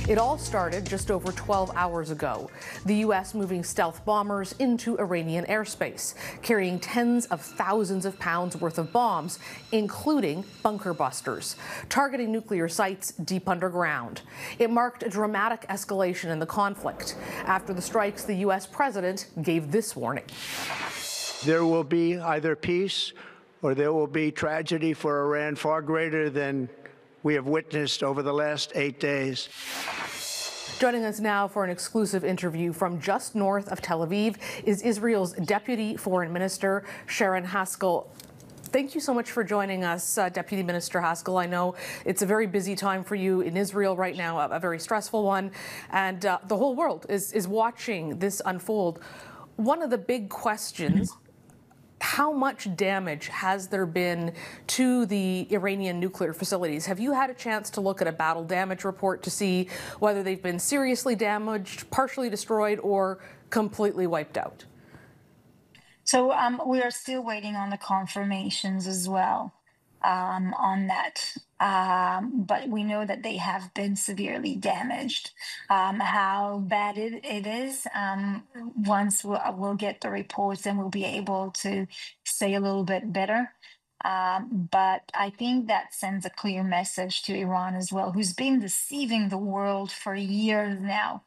It all started just over 12 hours ago. The U.S. moving stealth bombers into Iranian airspace, carrying tens of thousands of pounds worth of bombs, including bunker busters, targeting nuclear sites deep underground. It marked a dramatic escalation in the conflict. After the strikes, the U.S. president gave this warning. There will be either peace or there will be tragedy for Iran far greater than we have witnessed over the last 8 days. Joining us now for an exclusive interview from just north of Tel Aviv is Israel's Deputy Foreign Minister, Sharren Haskel. Thank you so much for joining us, Deputy Minister Haskel. I know it's a very busy time for you in Israel right now, a very stressful one, and the whole world is watching this unfold. One of the big questions, how much damage has there been to the Iranian nuclear facilities? Have you had a chance to look at a battle damage report to see whether they've been seriously damaged, partially destroyed, or completely wiped out? So we are still waiting on the confirmations as well on that. But we know that they have been severely damaged. How bad it is, once we'll get the reports, then we'll be able to say a little bit better. But I think that sends a clear message to Iran as well, who's been deceiving the world for years now.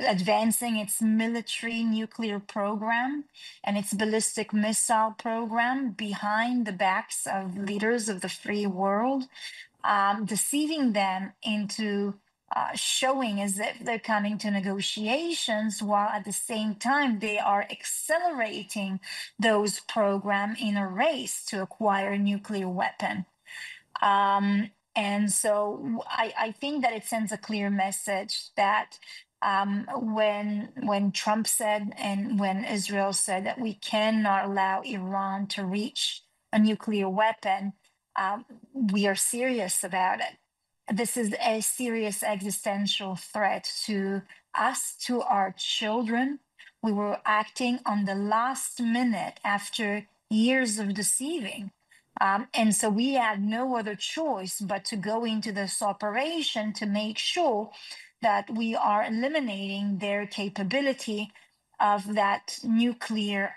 Advancing its military nuclear program and its ballistic missile program behind the backs of leaders of the free world, deceiving them into showing as if they're coming to negotiations, while at the same time they are accelerating those programs in a race to acquire a nuclear weapon. And so I think that it sends a clear message that when Trump said and when Israel said that we cannot allow Iran to reach a nuclear weapon, we are serious about it. This is a serious existential threat to us, to our children. We were acting on the last minute after years of deceiving. And so we had no other choice but to go into this operation to make sure that we are eliminating their capability of that nuclear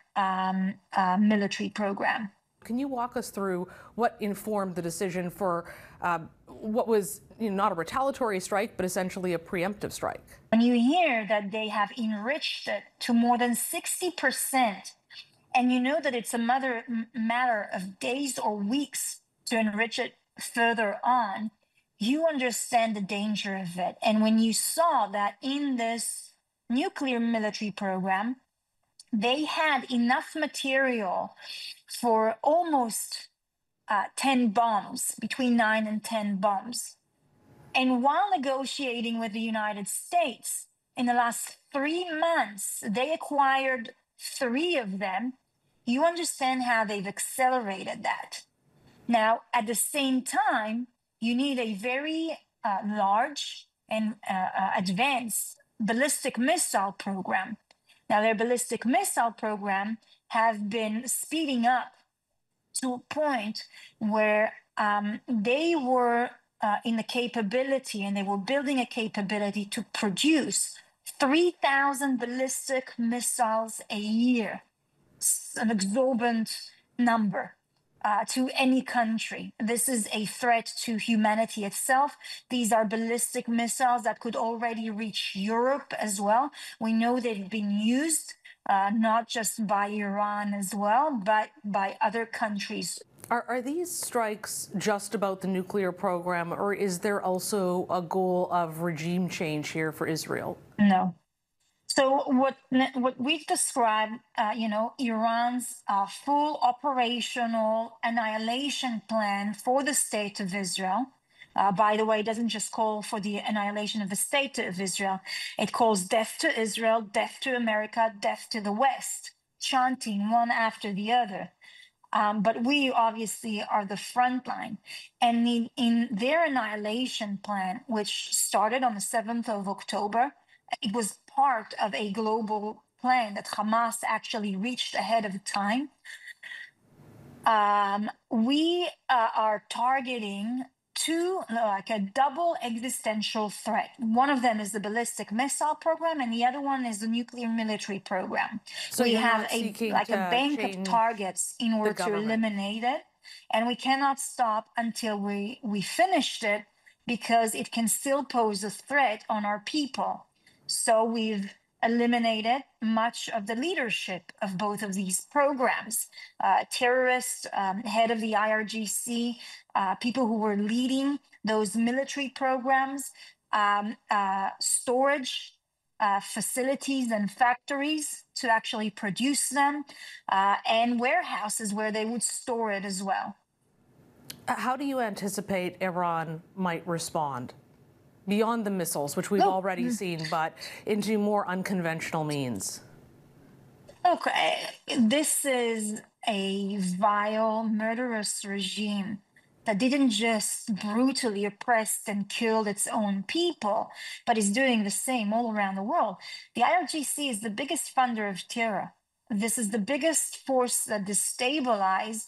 military program. Can you walk us through what informed the decision for what was not a retaliatory strike, but essentially a preemptive strike? When you hear that they have enriched it to more than 60%, and you know that it's a matter of days or weeks to enrich it further on, you understand the danger of it. And when you saw that in this nuclear military program, they had enough material for almost 10 bombs, between 9 and 10 bombs. And while negotiating with the United States, in the last 3 months, they acquired 3 of them. You understand how they've accelerated that. Now, at the same time, you need a very large and advanced ballistic missile program. Now, their ballistic missile program have been speeding up to a point where they were in the capability, and they were building a capability to produce 3,000 ballistic missiles a year. It's an exorbitant number. To any country. This is a threat to humanity itself. These are ballistic missiles that could already reach Europe as well. We know they've been used not just by Iran as well, but by other countries. Are these strikes just about the nuclear program, or is there also a goal of regime change here for Israel? No. So what we've described, Iran's full operational annihilation plan for the state of Israel. By the way, it doesn't just call for the annihilation of the state of Israel. It calls death to Israel, death to America, death to the West, chanting one after the other. But we obviously are the front line. And in their annihilation plan, which started on the 7th of October, it was part of a global plan that Hamas actually reached ahead of time. We are targeting two, like a double existential threat. One of them is the ballistic missile program, and the other one is the nuclear military program. So We you're have not a seeking like a to bank of change targets in order to government. eliminate it, and we cannot stop until we finished it, because it can still pose a threat on our people. So we've eliminated much of the leadership of both of these programs. Terrorists, head of the IRGC, people who were leading those military programs, storage facilities and factories to actually produce them, and warehouses where they would store it as well. How do you anticipate Iran might respond beyond the missiles, which we've already seen, but into more unconventional means? Look, this is a vile, murderous regime that didn't just brutally oppress and kill its own people, but is doing the same all around the world. The IRGC is the biggest funder of terror. This is the biggest force that destabilizes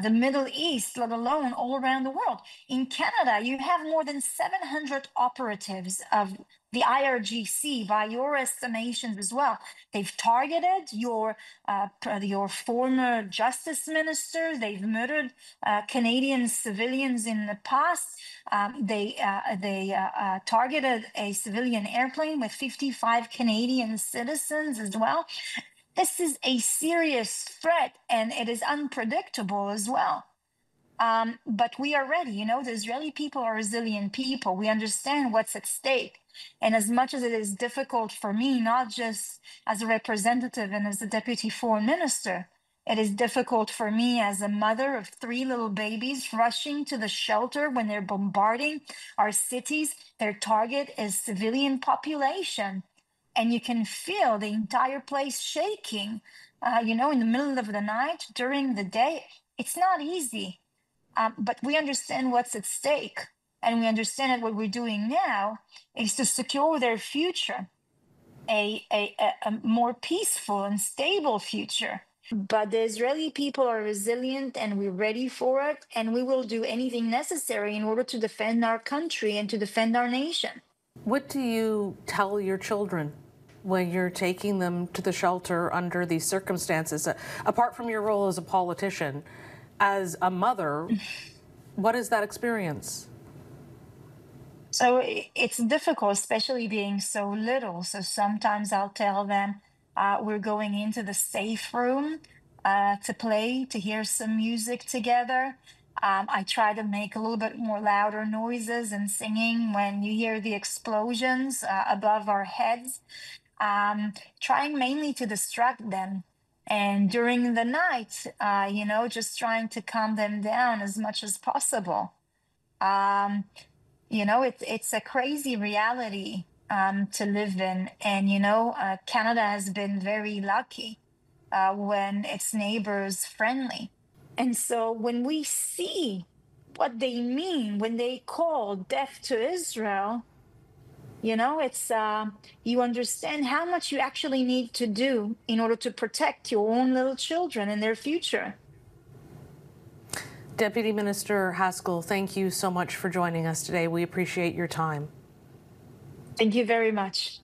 the Middle East, let alone all around the world. In Canada, you have more than 700 operatives of the IRGC, by your estimations as well. They've targeted your former justice minister. They've murdered Canadian civilians in the past. They targeted a civilian airplane with 55 Canadian citizens as well. This is a serious threat, and it is unpredictable as well. But we are ready. You know, the Israeli people are resilient people. We understand what's at stake. And as much as it is difficult for me, not just as a representative and as a deputy foreign minister, it is difficult for me as a mother of 3 little babies rushing to the shelter when they're bombarding our cities. Their target is civilian population. And you can feel the entire place shaking, you know, in the middle of the night, during the day. It's not easy, but we understand what's at stake. And we understand that what we're doing now is to secure their future, a more peaceful and stable future. But the Israeli people are resilient, and we're ready for it. And we will do anything necessary in order to defend our country and to defend our nation. What do you tell your children when you're taking them to the shelter under these circumstances? Apart from your role as a politician, as a mother, what is that experience? So it's difficult, especially being so little. So sometimes I'll tell them we're going into the safe room to play, to hear some music together. I try to make a little bit more louder noises and singing when you hear the explosions above our heads, trying mainly to distract them. And during the night, you know, just trying to calm them down as much as possible. You know, it's a crazy reality to live in. And, you know, Canada has been very lucky when its neighbors friendly. And so when we see what they mean when they call death to Israel, you know, it's you understand how much you actually need to do in order to protect your own little children and their future. Deputy Minister Haskel, thank you so much for joining us today. We appreciate your time. Thank you very much.